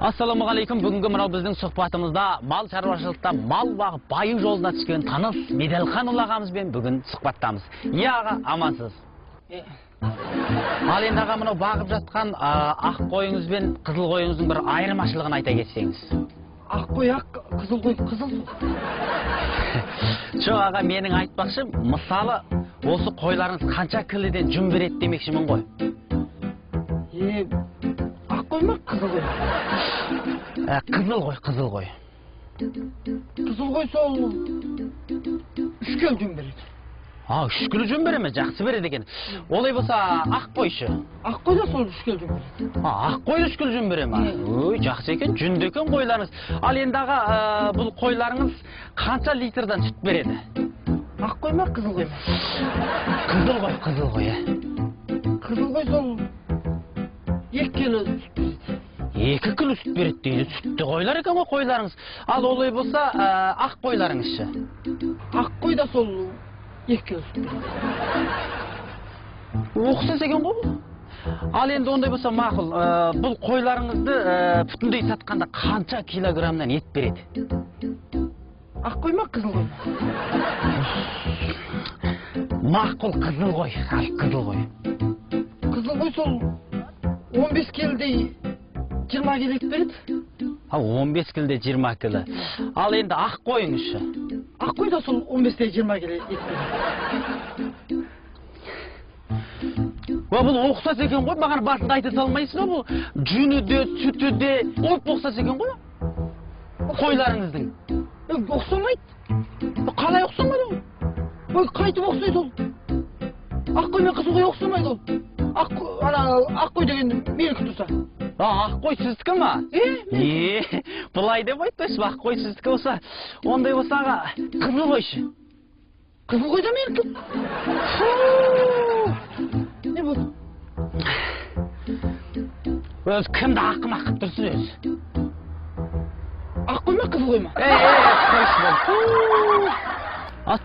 Ассаламу алейкум. Бүгінгі мынау біздің сұхбатымызда мал шаруашылықта мал бағып байу жолына түскен таныс Меделхан ағамызбен бүгін сұхбаттамыз. Аға, амансыз. Ал енді аға, мынау бағып жатқан ақ қойыңыз бен қызыл қойыңыздың бір айырмашылығын айта кетсеңіз. Ақ қой ақ, қызыл қой қызыл. Жоқ аға, менің айтпақшы, мысалы осы қойларыңыз қанша кіліден жүн береді демекшімін ғой. Ақ қой ма, қызыл қой? Қызыл қой, қызыл қой. Қызыл қой сол 3 келі жүн береді. 3 келі жүн бере ме? Жақсы береді екен. Олай болса ақ қойшы? Ақ қой да сол 3 келі жүн береді. Ақ қой 3 келі жүн бере ме? Ой, жақсы екен, жүнді екен қойларыңыз. Ал енді аға, бұл қойларыңыз қанша литрдан сүт береді? Ақ қой ма, қызыл қой ма? Қызыл қой, қызыл қой. Қызыл қой сол 2 келі сүт береді. 2 келі сүт береді дейді. Сүтті қойлар екен ғой қойларыңыз. Ал олай болса ақ қойларыңызшы? Ақ қой да сол 2 келі сүт береді. Оқсас екен ғой бұл? Ал енді ондай болса мақұл, бұл қойларыңызды бүтіндей сатқанда қанша килограммнан ет береді? Ақ қой ма, қызыл қой ма? Мақұл, қызыл қой. Қызыл қой. Қызыл қой сол 15 келідей 20 келі ет береді. 15 келіде 20 келі. Ал енді ақ қойыңызшы? Ақ қой да сол 15-те 20 келі ет береді. Бұл оқсас екен ғой, маған басында айта салмайсыз ба? Бұл жүні де, сүті де оқсас екен ғой? Қойларыңыздың. Оқсамайды. Қалай оқсамайды? Ой, қайтып оқсайды ол. Ақ қой мен қызыл қой оқсамайды ол. Ақ қой деген менікі тұрса. Ақ қой сіздікі ма? Бұлай деп айтпайсыз, ақ қой сіздікі болса. Ондай болса аға, қызыл қойшы? Қызыл қой да менікі. Не болды? Өз кімді ақымақ қып тұрсыз өзі? Ақ қой ма, қызыл қой ма? Қойшы бол.